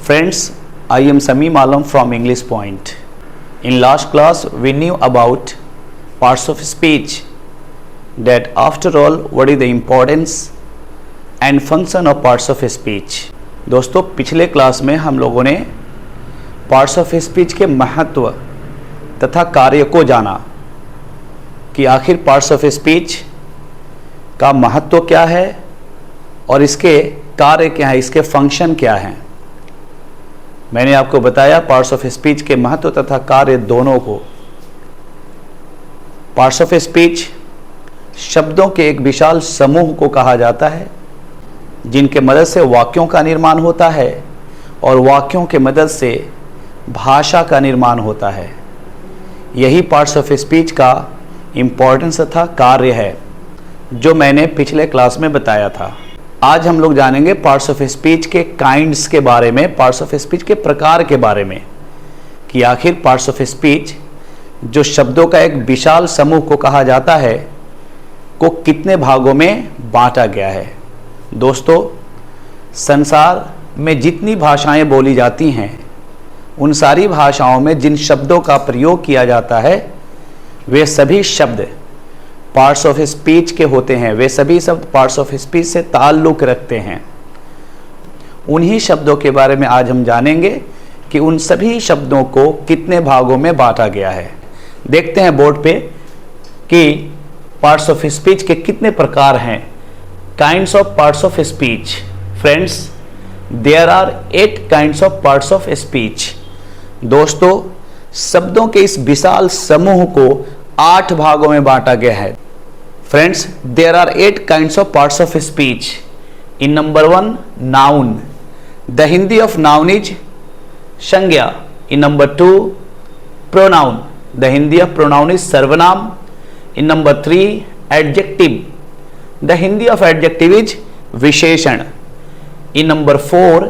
Friends, I am Samim Alam from English Point. In last class, we knew about parts of speech, that after all, what is the importance and function of parts of speech. दोस्तों, पिछले class में हम लोगों ने parts of speech के महत्व तथा कार्य को जाना कि आखिर पार्ट्स ऑफ स्पीच का महत्व क्या है और इसके कार्य क्या है, इसके फंक्शन क्या हैं। मैंने आपको बताया पार्ट्स ऑफ स्पीच के महत्व तथा कार्य दोनों को। पार्ट्स ऑफ स्पीच शब्दों के एक विशाल समूह को कहा जाता है जिनके मदद से वाक्यों का निर्माण होता है और वाक्यों के मदद से भाषा का निर्माण होता है। यही पार्ट्स ऑफ स्पीच का इम्पोर्टेंस तथा कार्य है जो मैंने पिछले क्लास में बताया था। आज हम लोग जानेंगे पार्ट्स ऑफ स्पीच के काइंड्स के बारे में, पार्ट्स ऑफ स्पीच के प्रकार के बारे में, कि आखिर पार्ट्स ऑफ स्पीच जो शब्दों का एक विशाल समूह को कहा जाता है को कितने भागों में बांटा गया है। दोस्तों, संसार में जितनी भाषाएं बोली जाती हैं उन सारी भाषाओं में जिन शब्दों का प्रयोग किया जाता है वे सभी शब्द पार्ट्स ऑफ स्पीच के होते हैं। वे सभी शब्द पार्ट्स ऑफ स्पीच से ताल्लुक़ रखते हैं। उन्हीं शब्दों के बारे में आज हम जानेंगे कि उन सभी शब्दों को कितने भागों में बांटा गया है। देखते हैं बोर्ड पे कि पार्ट्स ऑफ स्पीच के कितने प्रकार हैं। Kinds of parts of speech. Friends, there are 8 kinds of parts of speech. दोस्तों, शब्दों के इस विशाल समूह को 8 भागों में बांटा गया है। Friends, there are 8 kinds of parts of speech. In number 1, noun. The Hindi of noun is संज्ञा। In number 2, pronoun. The Hindi of pronoun is सर्वनाम। In number 3, adjective. The Hindi of adjective is विशेषण। In number 4,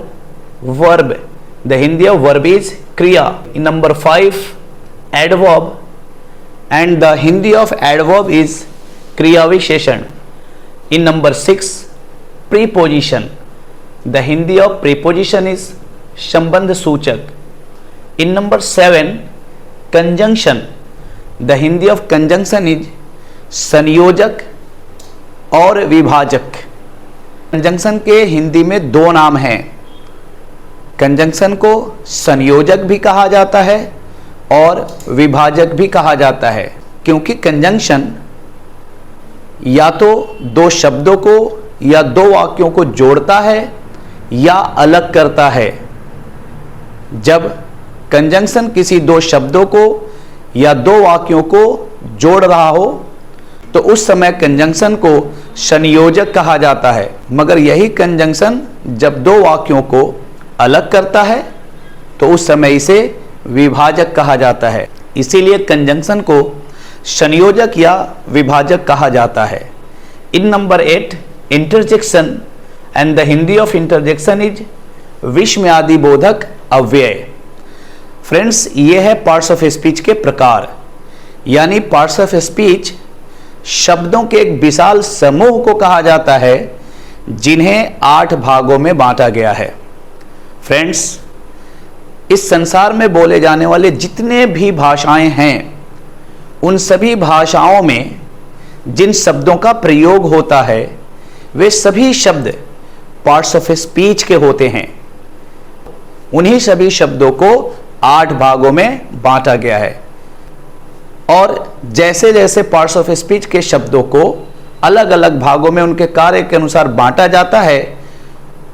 verb. The Hindi of verb is क्रिया। In number 5, adverb, and the Hindi of adverb is kriya visheshan. In number 6, preposition. The Hindi of preposition is sambandh सूचक. In number 7, conjunction. The Hindi of conjunction is संयोजक और विभाजक। Conjunction के हिंदी में 2 नाम हैं। Conjunction को संयोजक भी कहा जाता है और विभाजक भी कहा जाता है, क्योंकि कंजंक्शन या तो 2 शब्दों को या 2 वाक्यों को जोड़ता है या अलग करता है। जब कंजंक्शन किसी 2 शब्दों को या 2 वाक्यों को जोड़ रहा हो तो उस समय कंजंक्शन को संयोजक कहा जाता है, मगर यही कंजंक्शन जब 2 वाक्यों को अलग करता है तो उस समय इसे विभाजक कहा जाता है। इसीलिए कंजंक्शन को संयोजक या विभाजक कहा जाता है। In number 8, interjection. And the Hindi of interjection is विस्मयादि बोधक अव्यय। फ्रेंड्स, ये है पार्ट्स ऑफ स्पीच के प्रकार, यानी पार्ट्स ऑफ स्पीच शब्दों के एक विशाल समूह को कहा जाता है जिन्हें 8 भागों में बांटा गया है। फ्रेंड्स, इस संसार में बोले जाने वाले जितने भी भाषाएं हैं उन सभी भाषाओं में जिन शब्दों का प्रयोग होता है वे सभी शब्द पार्ट्स ऑफ स्पीच के होते हैं। उन्हीं सभी शब्दों को 8 भागों में बांटा गया है और जैसे जैसे पार्ट्स ऑफ स्पीच के शब्दों को अलग अलग भागों में उनके कार्य के अनुसार बांटा जाता है,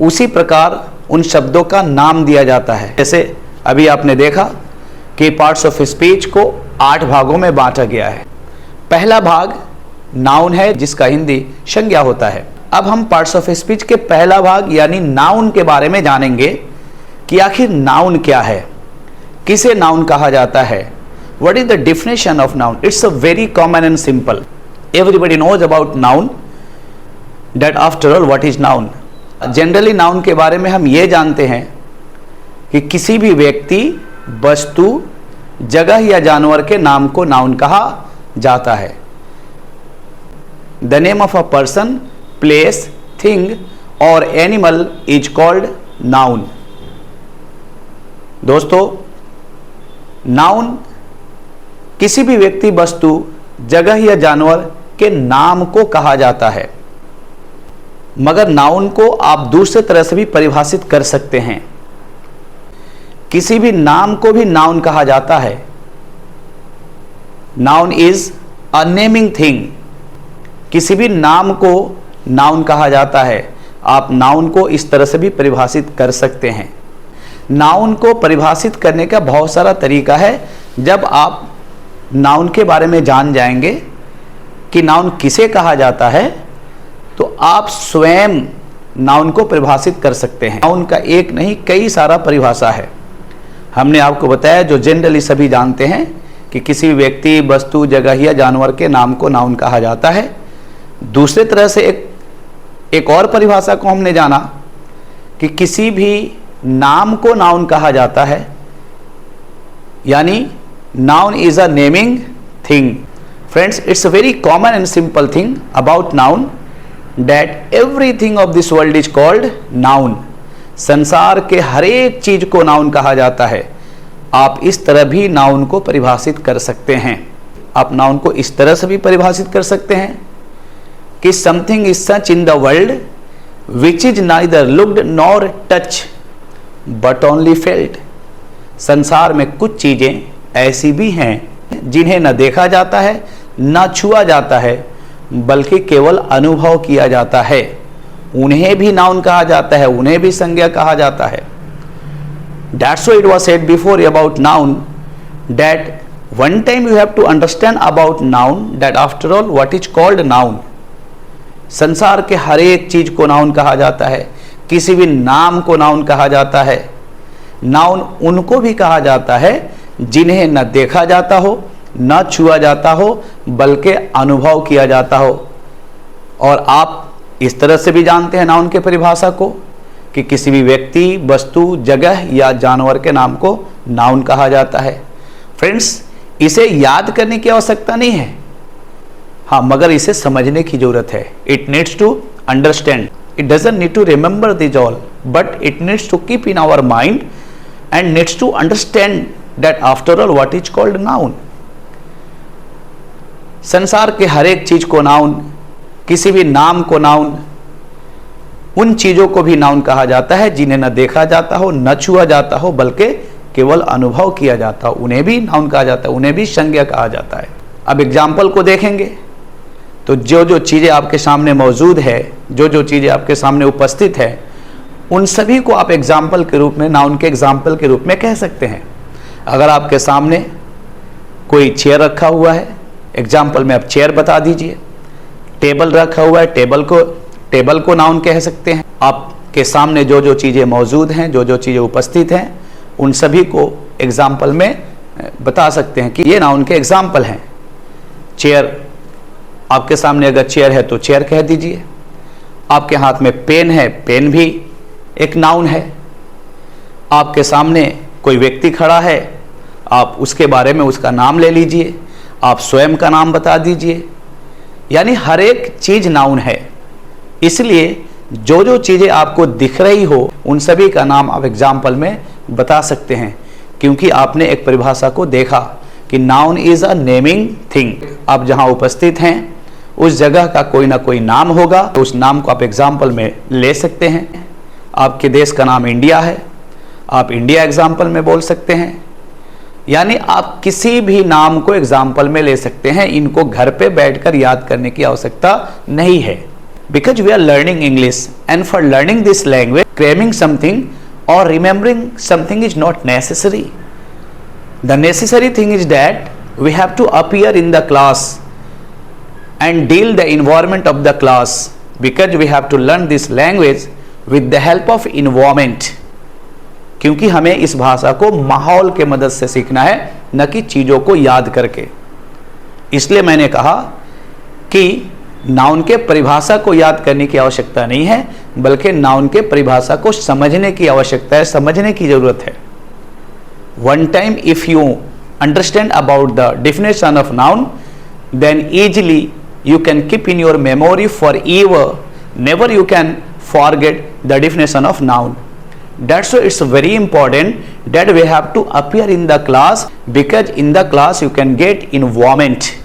उसी प्रकार उन शब्दों का नाम दिया जाता है। जैसे अभी आपने देखा कि पार्ट्स ऑफ स्पीच को 8 भागों में बांटा गया है। पहला भाग नाउन है जिसका हिंदी संज्ञा होता है। अब हम पार्ट्स ऑफ स्पीच के पहला भाग यानी नाउन के बारे में जानेंगे कि आखिर नाउन क्या है, किसे नाउन कहा जाता है। What is the definition of noun? It's a very common and simple. Everybody knows about noun, that after all what is noun. Generally noun के बारे में हम ये जानते हैं कि किसी भी व्यक्ति, वस्तु, जगह या जानवर के नाम को नाउन कहा जाता है। The name of a person, place, thing और एनिमल इज कॉल्ड नाउन। दोस्तों, नाउन किसी भी व्यक्ति, वस्तु, जगह या जानवर के नाम को कहा जाता है, मगर नाउन को आप दूसरे तरह से भी परिभाषित कर सकते हैं। किसी भी नाम को भी नाउन कहा जाता है। Noun is a naming thing. किसी भी नाम को नाउन कहा जाता है। आप नाउन को इस तरह से भी परिभाषित कर सकते हैं। नाउन को परिभाषित करने का बहुत सारा तरीका है। जब आप नाउन के बारे में जान जाएंगे कि नाउन किसे कहा जाता है, तो आप स्वयं नाउन को परिभाषित कर सकते हैं। नाउन का एक नहीं, कई सारा परिभाषा है। हमने आपको बताया, जो जनरली सभी जानते हैं कि किसी व्यक्ति, वस्तु, जगह या जानवर के नाम को नाउन कहा जाता है। दूसरे तरह से एक और परिभाषा को हमने जाना कि किसी भी नाम को नाउन कहा जाता है, यानी noun is a naming thing. Friends, it's a very common and simple thing about noun that everything of this world is called noun। संसार के हर एक चीज को नाउन कहा जाता है। आप इस तरह भी नाउन को परिभाषित कर सकते हैं। आप नाउन को इस तरह से भी परिभाषित कर सकते हैं कि something is such in the world which is neither looked nor touch but only felt. संसार में कुछ चीजें ऐसी भी हैं जिन्हें न देखा जाता है, न छुआ जाता है, बल्कि केवल अनुभव किया जाता है। उन्हें भी नाउन कहा जाता है, उन्हें भी संज्ञा कहा जाता है। That's why it was said before about noun that one time you have to understand about noun that after all what is called noun। संसार के हर एक चीज को नाउन कहा जाता है। किसी भी नाम को नाउन कहा जाता है। नाउन उनको भी कहा जाता है जिन्हें न देखा जाता हो, न छुआ जाता हो, बल्कि अनुभव किया जाता हो। और आप इस तरह से भी जानते हैं नाउन के परिभाषा को कि किसी भी व्यक्ति, वस्तु, जगह या जानवर के नाम को नाउन कहा जाता है। फ्रेंड्स, इसे याद करने की आवश्यकता नहीं है, हाँ, मगर इसे समझने की जरूरत है। It needs to understand. It doesn't need to remember this all, but it needs to keep in our mind and needs to understand that after all what is called noun. संसार के हर एक चीज को नाउन, किसी भी नाम को noun, उन चीजों को भी नाउन कहा जाता है जिन्हें न देखा जाता हो, न छुआ जाता हो, बल्कि केवल अनुभव किया जाता हो। उन्हें भी नाउन कहा जाता है, उन्हें भी संज्ञा कहा जाता है। अब एग्जाम्पल को देखेंगे तो जो जो चीजें आपके सामने मौजूद है, जो जो चीजें आपके सामने उपस्थित है, उन सभी को आप एग्जाम्पल के रूप में, नाउन के एग्जाम्पल के रूप में कह सकते हैं। अगर आपके सामने कोई चेयर रखा हुआ है, एग्जाम्पल में आप चेयर बता दीजिए। टेबल रखा हुआ है, टेबल को नाउन कह सकते हैं। आपके सामने जो जो चीज़ें मौजूद हैं, जो जो चीज़ें उपस्थित हैं, उन सभी को एग्जाम्पल में बता सकते हैं कि ये नाउन के एग्जाम्पल हैं। चेयर, आपके सामने अगर चेयर है तो चेयर कह दीजिए। आपके हाथ में पेन है, पेन भी एक नाउन है। आपके सामने कोई व्यक्ति खड़ा है, आप उसके बारे में उसका नाम ले लीजिए, आप स्वयं का नाम बता दीजिए। यानी हर एक चीज नाउन है। इसलिए जो जो चीजें आपको दिख रही हो, उन सभी का नाम आप एग्जाम्पल में बता सकते हैं, क्योंकि आपने एक परिभाषा को देखा कि noun is a naming thing. आप जहां उपस्थित हैं उस जगह का कोई ना कोई नाम होगा, तो उस नाम को आप एग्जाम्पल में ले सकते हैं। आपके देश का नाम इंडिया है, आप इंडिया एग्जाम्पल में बोल सकते हैं। यानी आप किसी भी नाम को एग्जाम्पल में ले सकते हैं। इनको घर पे बैठकर याद करने की आवश्यकता नहीं है। Because we are learning English and for learning this language cramming something or remembering something is not necessary. The necessary thing is that we have to appear in the class and deal the environment of the class, because we have to learn this language with the help of environment। क्योंकि हमें इस भाषा को माहौल के मदद से सीखना है, न कि चीज़ों को याद करके। इसलिए मैंने कहा कि नाउन के परिभाषा को याद करने की आवश्यकता नहीं है, बल्कि नाउन के परिभाषा को समझने की आवश्यकता है, समझने की जरूरत है। One time if you understand about the definition of noun, then easily you can keep in your memory forever, never you can forget the definition of noun। That's why it's very important that we have to appear in the class, because in the class you can get environment,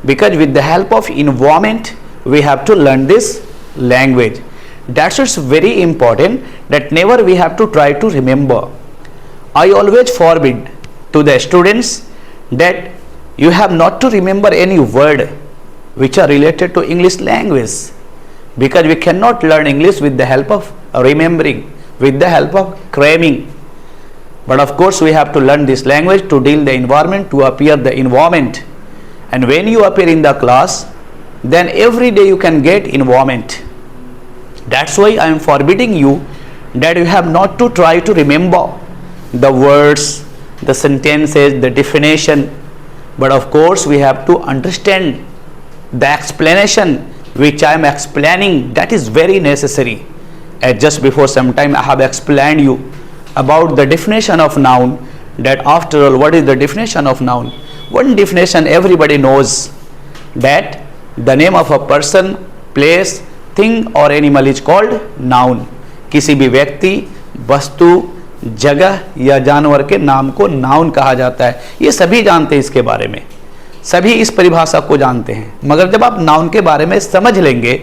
because with the help of environment we have to learn this language. That's why it's very important that never we have to try to remember. I always forbid to the students that you have not to remember any word which are related to English language, because we cannot learn English with the help of remembering, with the help of cramming. But of course we have to learn this language to deal the environment, to appear the environment. And when you appear in the class, then every day you can get environment. That's why I am forbidding you that you have not to try to remember the words, the sentences, the definition, but of course we have to understand the explanation which I am explaining. That is very necessary. As just before some time I have explained you about the definition of noun, that after all, what is the definition of noun? One definition everybody knows, that the name of a person, place, thing or animal is called noun. किसी भी व्यक्ति, वस्तु, जगह या जानवर के नाम को नाउन कहा जाता है। ये सभी जानते हैं इसके बारे में, सभी इस परिभाषा को जानते हैं। मगर जब आप नाउन के बारे में समझ लेंगे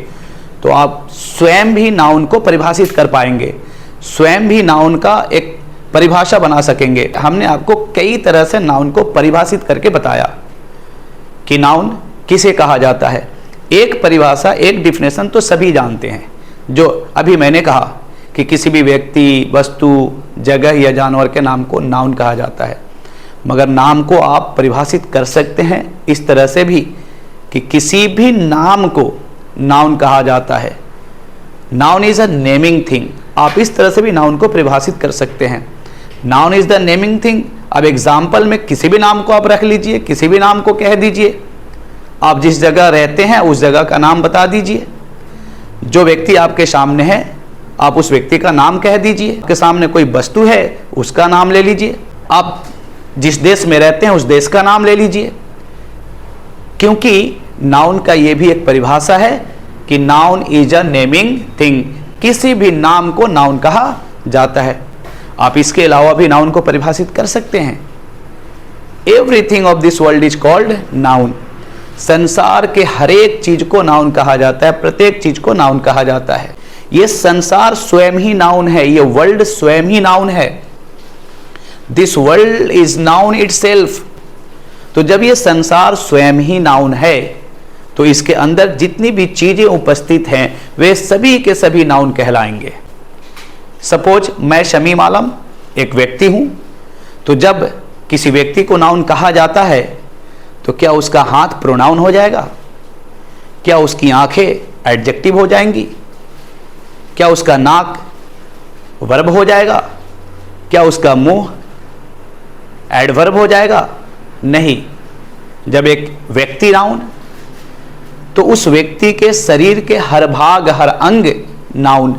तो आप स्वयं भी नाउन को परिभाषित कर पाएंगे, स्वयं भी नाउन का एक परिभाषा बना सकेंगे। हमने आपको कई तरह से नाउन को परिभाषित करके बताया कि नाउन किसे कहा जाता है। एक परिभाषा, एक डिफिनेशन तो सभी जानते हैं, जो अभी मैंने कहा कि किसी भी व्यक्ति, वस्तु, जगह या जानवर के नाम को नाउन कहा जाता है। मगर नाम को आप परिभाषित कर सकते हैं इस तरह से भी कि किसी भी नाम को नाउन कहा जाता है। Noun is a naming thing. आप इस तरह से भी नाउन को परिभाषित कर सकते हैं। Noun is the naming thing. अब एग्जाम्पल में किसी भी नाम को आप रख लीजिए, किसी भी नाम को कह दीजिए। आप जिस जगह रहते हैं उस जगह का नाम बता दीजिए। जो व्यक्ति आपके सामने है आप उस व्यक्ति का नाम कह दीजिए। आपके सामने कोई वस्तु है उसका नाम ले लीजिए। आप जिस देश में रहते हैं उस देश का नाम ले लीजिए, क्योंकि नाउन का ये भी एक परिभाषा है कि noun is a naming thing. किसी भी नाम को नाउन कहा जाता है। आप इसके अलावा भी नाउन को परिभाषित कर सकते हैं। Everything of this world is called noun. संसार के हर एक चीज को नाउन कहा जाता है, प्रत्येक चीज को नाउन कहा जाता है। ये संसार स्वयं ही नाउन है, ये वर्ल्ड स्वयं ही नाउन है। This world is noun itself. तो जब ये संसार स्वयं ही नाउन है तो इसके अंदर जितनी भी चीजें उपस्थित हैं वे सभी के सभी नाउन कहलाएंगे। सपोज मैं शमीम आलम एक व्यक्ति हूं, तो जब किसी व्यक्ति को नाउन कहा जाता है तो क्या उसका हाथ प्रोनाउन हो जाएगा? क्या उसकी आंखें एडजेक्टिव हो जाएंगी? क्या उसका नाक वर्ब हो जाएगा? क्या उसका मुंह एडवर्ब हो जाएगा? नहीं। जब एक व्यक्ति नाउन, तो उस व्यक्ति के शरीर के हर भाग, हर अंग नाउन।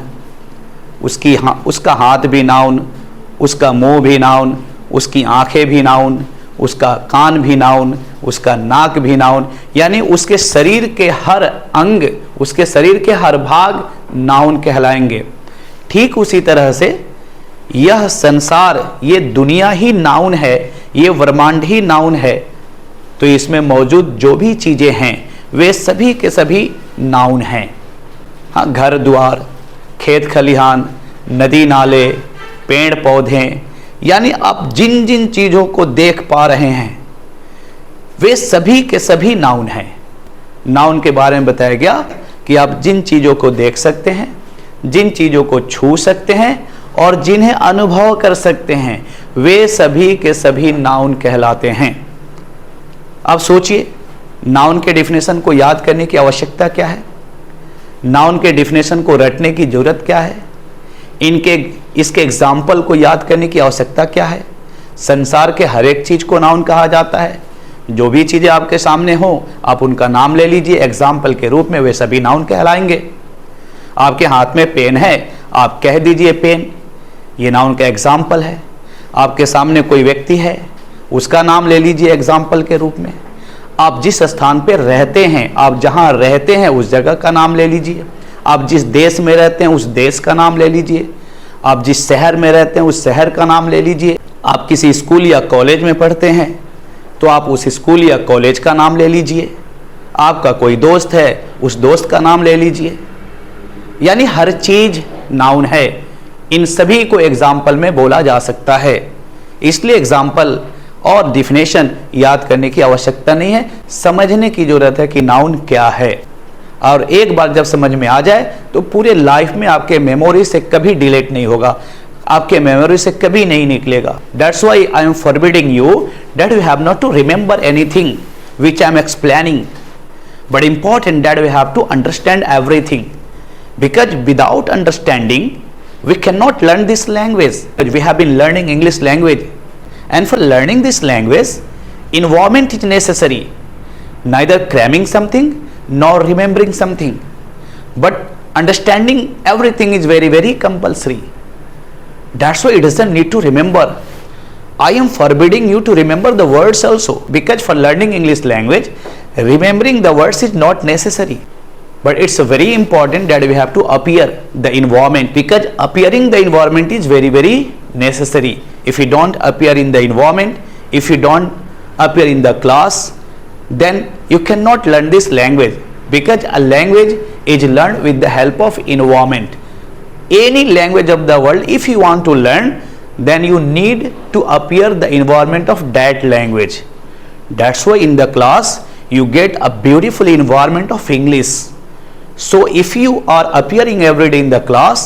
उसका हाथ भी नाउन, उसका मुंह भी नाउन, उसकी आंखें भी नाउन, उसका कान भी नाउन, उसका नाक भी नाउन। यानी उसके शरीर के हर अंग, उसके शरीर के हर भाग नाउन कहलाएंगे। ठीक उसी तरह से यह संसार, ये दुनिया ही नाउन है, ये ब्रह्मांड ही नाउन है। तो इसमें मौजूद जो भी चीजें हैं वे सभी के सभी नाउन हैं। हाँ, घर द्वार, खेत खलिहान, नदी नाले, पेड़ पौधे, यानी आप जिन जिन चीजों को देख पा रहे हैं वे सभी के सभी नाउन हैं। नाउन के बारे में बताया गया कि आप जिन चीजों को देख सकते हैं, जिन चीजों को छू सकते हैं और जिन्हें अनुभव कर सकते हैं वे सभी के सभी नाउन कहलाते हैं। अब सोचिए, नाउन के डिफिनेशन को याद करने की आवश्यकता क्या है? नाउन के डिफिनेशन को रटने की जरूरत क्या है? इसके एग्जाम्पल को याद करने की आवश्यकता क्या है? संसार के हर एक चीज को नाउन कहा जाता है। जो भी चीजें आपके सामने हो आप उनका नाम ले लीजिए एग्जाम्पल के रूप में, वे सभी नाउन कहलाएंगे। आपके हाथ में पेन है, आप कह दीजिए पेन, ये नाउन का एग्जाम्पल है। आपके सामने कोई व्यक्ति है, उसका नाम ले लीजिए एग्जाम्पल के रूप में। आप जिस स्थान पर रहते हैं, आप जहां रहते हैं उस जगह का नाम ले लीजिए। आप जिस देश में रहते हैं उस देश का नाम ले लीजिए। आप जिस शहर में रहते हैं उस शहर का नाम ले लीजिए। आप किसी स्कूल या कॉलेज में पढ़ते हैं तो आप उस स्कूल या कॉलेज का नाम ले लीजिए। आपका कोई दोस्त है, उस दोस्त का नाम ले लीजिए। यानी हर चीज नाउन है। इन सभी को एग्जाम्पल में बोला जा सकता है, इसलिए एग्जाम्पल और डिफिनेशन याद करने की आवश्यकता नहीं है, समझने की जरूरत है कि नाउन क्या है। और एक बार जब समझ में आ जाए तो पूरे लाइफ में आपके मेमोरी से कभी डिलीट नहीं होगा, आपके मेमोरी से कभी नहीं निकलेगा। That's why I am forbidding you that we have not to remember anything which I am explaining, but important that we have to understand everything, because without understanding we cannot learn this language. We have been learning English language, and for learning this language environment is necessary, neither cramming something nor remembering something, but understanding everything is very very compulsory. That's why it doesn't need to remember. I am forbidding you to remember the words also, because for learning English language remembering the words is not necessary. But it's very important that we have to appear the environment, because appearing the environment is very very necessary. If you don't appear in the environment, if you don't appear in the class, then you cannot learn this language, because a language is learned with the help of environment. Any language of the world, if you want to learn, then you need to appear the environment of that language. That's why in the class you get a beautiful environment of English. So if you are appearing every day in the class,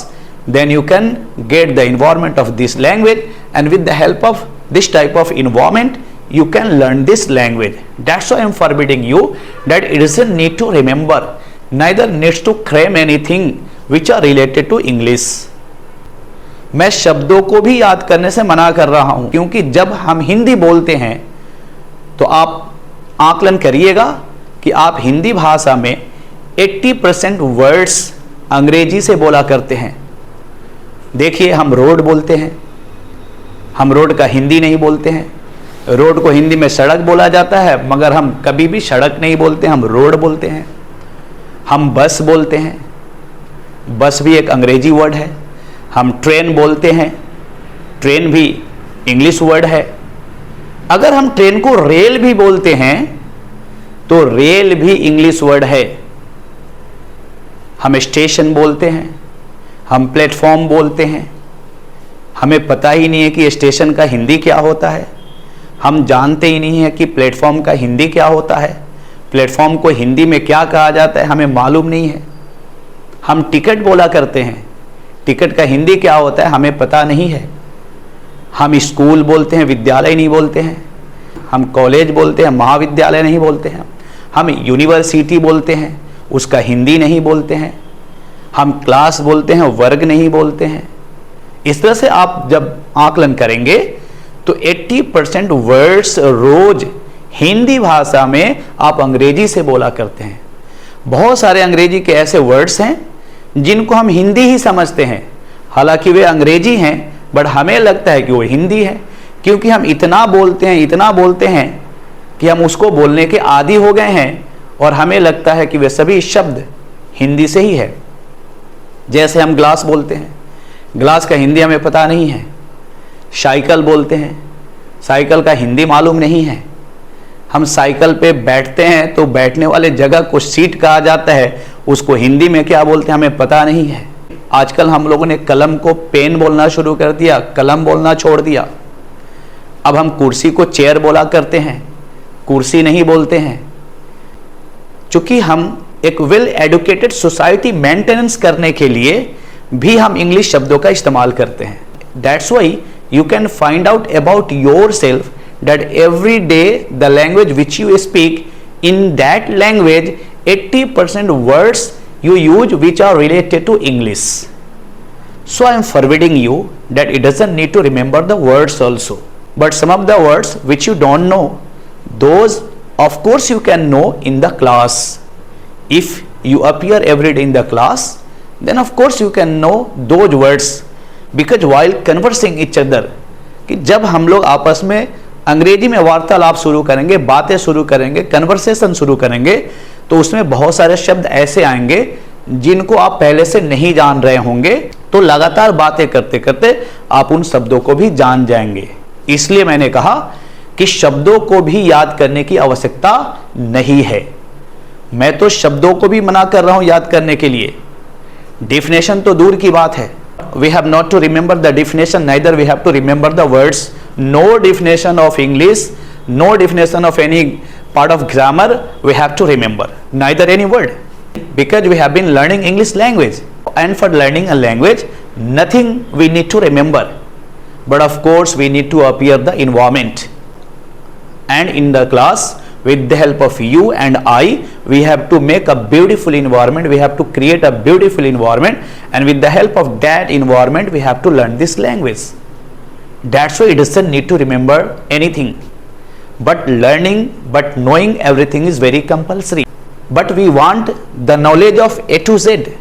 then you can get the environment of this language, and with the help of this type of environment you can learn this language. That's why I am forbidding you that it doesn't need to remember, neither needs to cram anything which are related to English. मैं शब्दों को भी याद करने से मना कर रहा हूं, क्योंकि जब हम हिंदी बोलते हैं तो आप आकलन करिएगा कि आप हिंदी भाषा में 80% वर्ड्स अंग्रेजी से बोला करते हैं। देखिए, हम रोड बोलते हैं, हम रोड का हिंदी नहीं बोलते हैं। रोड को हिंदी में सड़क बोला जाता है, मगर हम कभी भी सड़क नहीं बोलते, हम रोड बोलते हैं। हम बस बोलते हैं, बस भी एक अंग्रेजी वर्ड है। हम ट्रेन बोलते हैं, ट्रेन भी इंग्लिश वर्ड है। अगर हम ट्रेन को रेल भी बोलते हैं तो रेल भी इंग्लिश वर्ड है। हम स्टेशन बोलते हैं, हम प्लेटफॉर्म बोलते हैं। हमें पता ही नहीं है कि स्टेशन का हिंदी क्या होता है, हम जानते ही नहीं है कि प्लेटफॉर्म का हिंदी क्या होता है, प्लेटफॉर्म को हिंदी में क्या कहा जाता है हमें मालूम नहीं है। हम टिकट बोला करते हैं, टिकट का हिंदी क्या होता है हमें पता नहीं है। हम स्कूल बोलते हैं, विद्यालय नहीं बोलते हैं। हम कॉलेज बोलते हैं, महाविद्यालय नहीं बोलते हैं। हम यूनिवर्सिटी बोलते हैं, उसका हिंदी नहीं बोलते हैं। हम क्लास बोलते हैं, वर्ग नहीं बोलते हैं। इस तरह से आप जब आकलन करेंगे तो 80% वर्ड्स रोज हिंदी भाषा में आप अंग्रेजी से बोला करते हैं। बहुत सारे अंग्रेजी के ऐसे वर्ड्स हैं जिनको हम हिंदी ही समझते हैं, हालांकि वे अंग्रेजी हैं, बट हमें लगता है कि वो हिंदी है, क्योंकि हम इतना बोलते हैं कि हम उसको बोलने के आदी हो गए हैं और हमें लगता है कि वे सभी शब्द हिंदी से ही है। जैसे हम ग्लास बोलते हैं, ग्लास का हिंदी हमें पता नहीं है। साइकिल बोलते हैं, साइकिल का हिंदी मालूम नहीं है। हम साइकिल पे बैठते हैं तो बैठने वाले जगह को सीट कहा जाता है, उसको हिंदी में क्या बोलते हैं हमें पता नहीं है। आजकल हम लोगों ने कलम को पेन बोलना शुरू कर दिया, कलम बोलना छोड़ दिया। अब हम कुर्सी को चेयर बोला करते हैं, कुर्सी नहीं बोलते हैं। चूंकि हम एक वेल एडुकेटेड सोसाइटी मेंटेनेंस करने के लिए भी हम इंग्लिश शब्दों का इस्तेमाल करते हैं। That's why you can find out about yourself that every day the language which you speak, in that language 80% words you use which are related to English. So I am forbidding you that it doesn't need to remember the words also, but some of the words which you don't know, those of course you can know in the class. If you appear every day in the class, then of course you can know those words, because while conversing each other, कि जब हम लोग आपस में अंग्रेजी में वार्तालाप शुरू करेंगे, बातें शुरू करेंगे, कन्वर्सेशन शुरू करेंगे, तो उसमें बहुत सारे शब्द ऐसे आएंगे जिनको आप पहले से नहीं जान रहे होंगे, तो लगातार बातें करते करते आप उन शब्दों को भी जान जाएंगे। इसलिए मैंने कहा कि शब्दों को भी याद करने की आवश्यकता नहीं है। मैं तो शब्दों को भी मना कर रहा हूं याद करने के लिए, डेफिनेशन तो दूर की बात है। We have not to remember the definition, neither we have to remember the words. No definition of English, no definition of any part of grammar we have to remember, neither any word, because we have been learning English language, and for learning a language nothing we need to remember, but of course we need to appear the environment, and in the class with the help of you and I, we have to make a beautiful environment, we have to create a beautiful environment, and with the help of that environment we have to learn this language. That's why it doesn't need to remember anything, but learning, but knowing everything is very compulsory. But we want the knowledge of A to Z,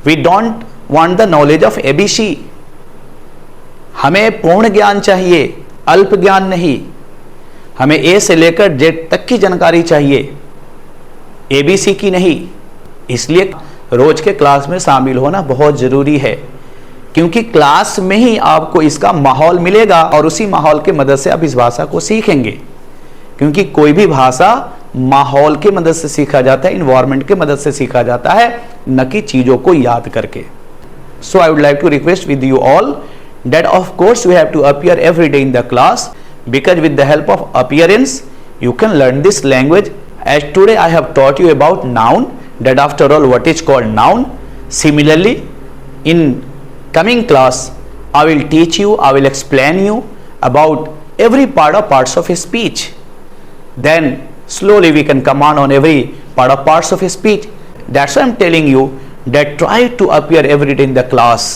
we don't want the knowledge of ABC. हमें पूर्ण ज्ञान चाहिए, अल्प ज्ञान नहीं। हमें ए से लेकर जेड तक की जानकारी चाहिए, एबीसी की नहीं। इसलिए रोज के क्लास में शामिल होना बहुत जरूरी है, क्योंकि क्लास में ही आपको इसका माहौल मिलेगा और उसी माहौल के मदद से आप इस भाषा को सीखेंगे। क्योंकि कोई भी भाषा माहौल की मदद से सीखा जाता है, इन्वायरमेंट की मदद से सीखा जाता है, न कि चीजों को याद करके। So I would like to request with you all that of course we have to appear every day in the class, because with the help of appearance you can learn this language. As today I have taught you about noun, that after all what is called noun. Similarly in coming class I will teach you, I will explain you about every parts of a speech. Then slowly we can come on every parts of a speech. That's why I am telling you that try to appear every day in the class,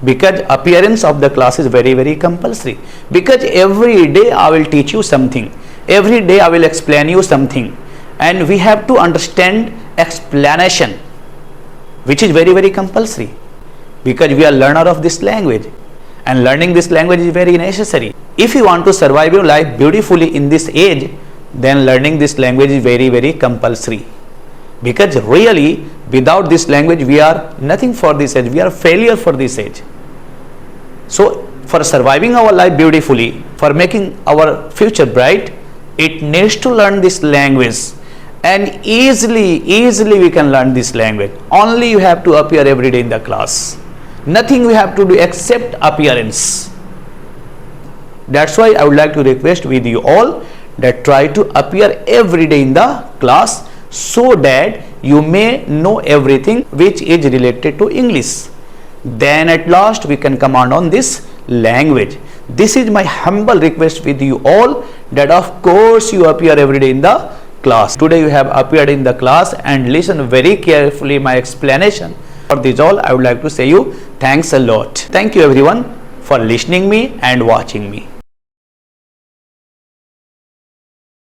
because appearance of the class is very very compulsory, because every day I will teach you something, every day I will explain you something, and we have to understand explanation, which is very very compulsory, because we are learner of this language, and learning this language is very necessary. If you want to survive your life beautifully in this age, then learning this language is very very compulsory, because really without this language we are nothing for this age, we are failure for this age. So for surviving our life beautifully, for making our future bright, it needs to learn this language, and easily we can learn this language. Only you have to appear every day in the class, nothing we have to do except appearance. That's why I would like to request with you all that try to appear every day in the class, so that you may know everything which is related to English. Then at last we can command on this language. This is my humble request with you all, that of course you appear every day in the class. Today you have appeared in the class and listen very carefully my explanation. For this all I would like to say you thanks a lot. Thank you everyone for listening me and watching me.